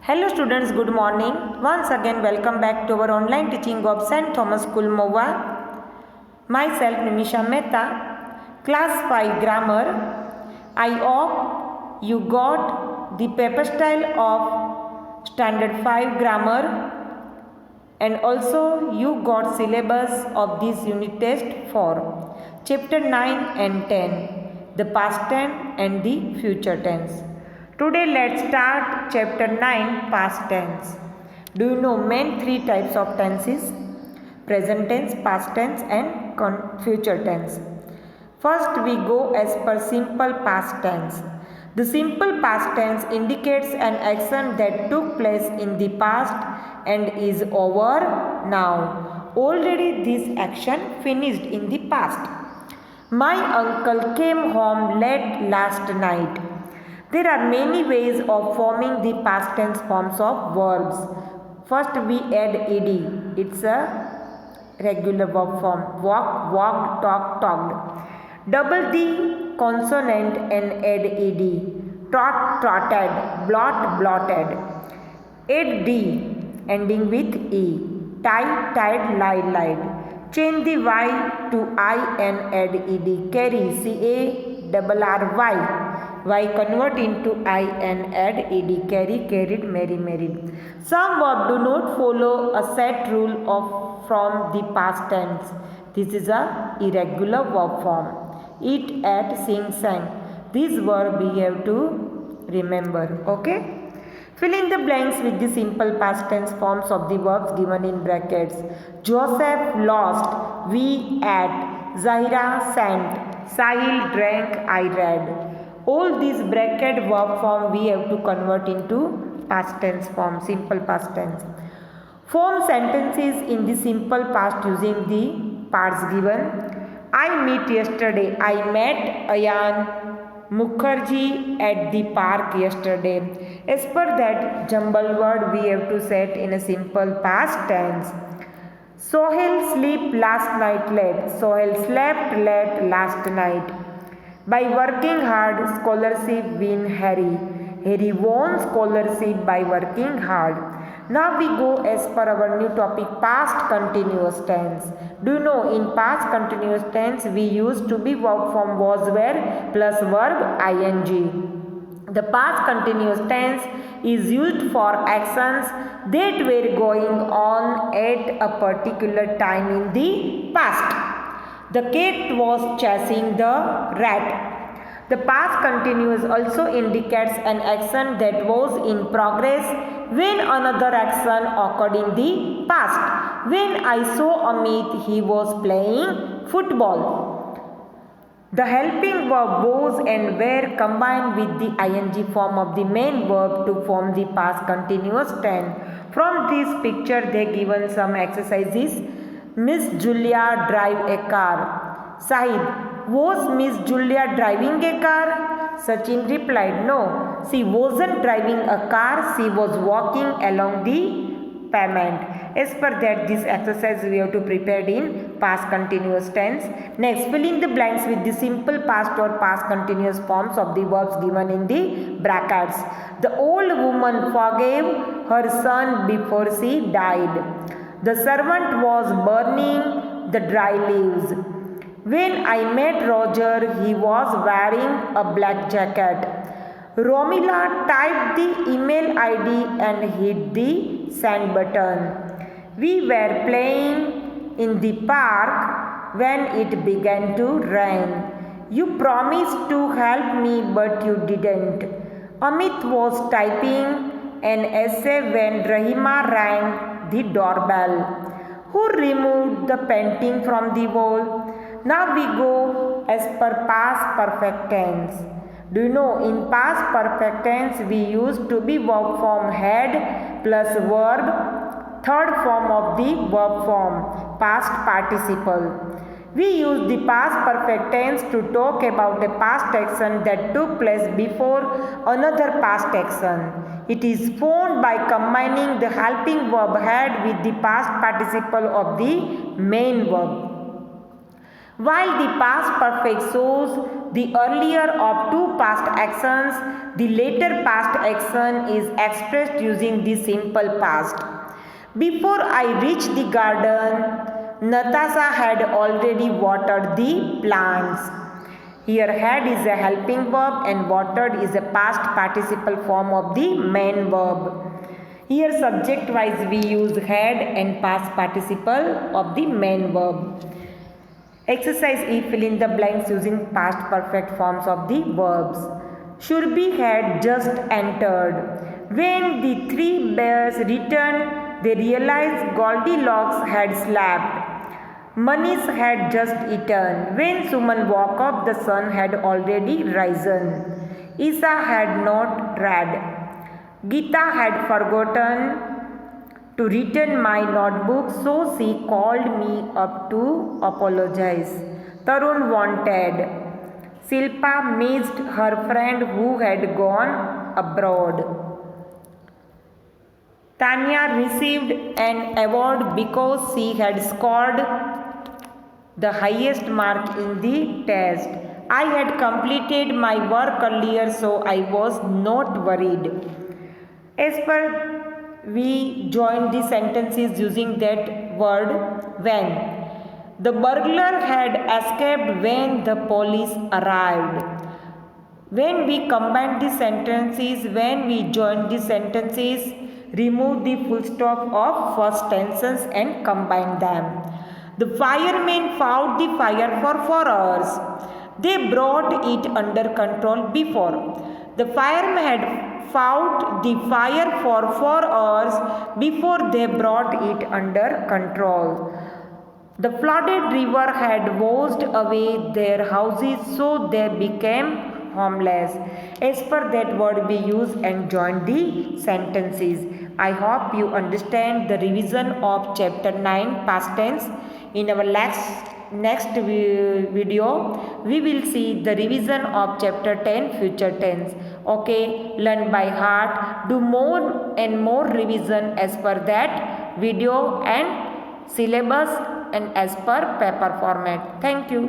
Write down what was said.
Hello students, good morning. Once again welcome back to our online teaching of St. Thomas School Mova. Myself Nimisha Mehta, class 5 grammar. I hope you got the paper style of standard 5 grammar and also you got syllabus of this unit test for chapter 9 and 10, the past tense and the future tense. Today let's start chapter 9, past tense. Do you know main three types of tenses? Present tense, past tense and future tense. First we go as per simple past tense. The simple past tense indicates an action that took place in the past and is over now. Already this action finished in the past. My uncle came home late last night. There are many ways of forming the past tense forms of verbs. First we add ed. It's a regular verb form. Walk, walked, talked, talked. Double the consonant and add ed. Trot, trotted. Blot, blotted. Add d ending with e. Tie, tied, lied, lied. Change the y to I and add ed. Carry, carry. Y convert into I and add ed. Carry, carried, marry, married. Some verbs do not follow a set rule from the past tense. This is a irregular verb form. Eat, ate, sing, sang. This verb we have to remember. Okay? Fill in the blanks with the simple past tense forms of the verbs given in brackets. Joseph lost. We ate. Zahira sent. Sahil drank. I read. All these bracket verb form we have to convert into past tense form, simple past tense. Form sentences in the simple past using the parts given. I met yesterday. I met Ayan Mukherjee at the park yesterday. As per that jumble word we have to set in a simple past tense. Sohail slept last night late. Sohail slept late last night. By working hard, scholarship win Harry. Harry won scholarship by working hard. Now we go as per our new topic, past continuous tense. Do you know in past continuous tense we used to be verb form was where plus verb ing. The past continuous tense is used for actions that were going on at a particular time in the past. The cat was chasing the rat. The past continuous also indicates an action that was in progress when another action occurred in the past. When I saw Amit, he was playing football. The helping verb was and were combined with the ing form of the main verb to form the past continuous tense. From this picture they given some exercises. Miss Julia drive a car. Sahib, was Miss Julia driving a car? Sachin replied, no, she wasn't driving a car, she was walking along the pavement. As per that, this exercise we have to prepare in past continuous tense. Next, fill in the blanks with the simple past or past continuous forms of the verbs given in the brackets. The old woman forgave her son before she died. The servant was burning the dry leaves. When I met Roger, he was wearing a black jacket. Romila typed the email ID and hit the send button. We were playing in the park when it began to rain. You promised to help me, but you didn't. Amit was typing an essay when Rahima rang the doorbell. Who removed the painting from the wall? Now we go as per past perfect tense. Do you know in past perfect tense we used to be verb form had plus verb, third form of the verb form, past participle. We use the past perfect tense to talk about a past action that took place before another past action. It is formed by combining the helping verb had with the past participle of the main verb. While the past perfect shows the earlier of two past actions, the later past action is expressed using the simple past. Before I reached the garden, Natasha had already watered the plants. Here had is a helping verb and watered is a past participle form of the main verb. Here subject wise we use had and past participle of the main verb. Exercise E, fill in the blanks using past perfect forms of the verbs. Shurbi had just entered. When the three bears returned, they realized Goldilocks had slept. Manish had just eaten. When Suman woke up, the sun had already risen. Isa had not read. Gita had forgotten to return my notebook, so she called me up to apologize. Tarun wanted. Silpa missed her friend who had gone abroad. Tanya received an award because she had scored the highest mark in the test. I had completed my work earlier, so I was not worried. As per, we join the sentences using that word when. The burglar had escaped when the police arrived. When we combine the sentences, when we join the sentences, remove the full stop of first tenses and combine them. The firemen fought the fire for 4 hours. They brought it under control before. The firemen had fought the fire for 4 hours before they brought it under control. The flooded river had washed away their houses, so they became homeless. As per that word we use and join the sentences. I hope you understand the revision of chapter 9 past tense. In our next video we will see the revision of chapter 10 future tense. Okay, learn by heart, do more and more revision as per that video and syllabus and as per paper format. Thank you.